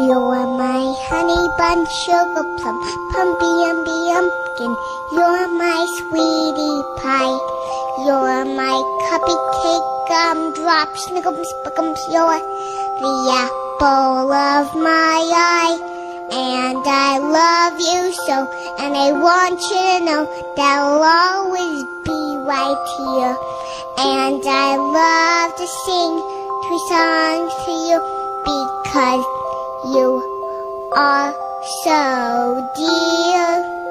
You are my honey bun, sugar plum, pumpy umby umpkin. You're my sweetie pie. You're my cupcake gumdrop, snickums, spickums. You're the apple of my eye. And I love you so, and I want you to know that I'll always be right here. And I love to sing 3 songs to you because you are so dear.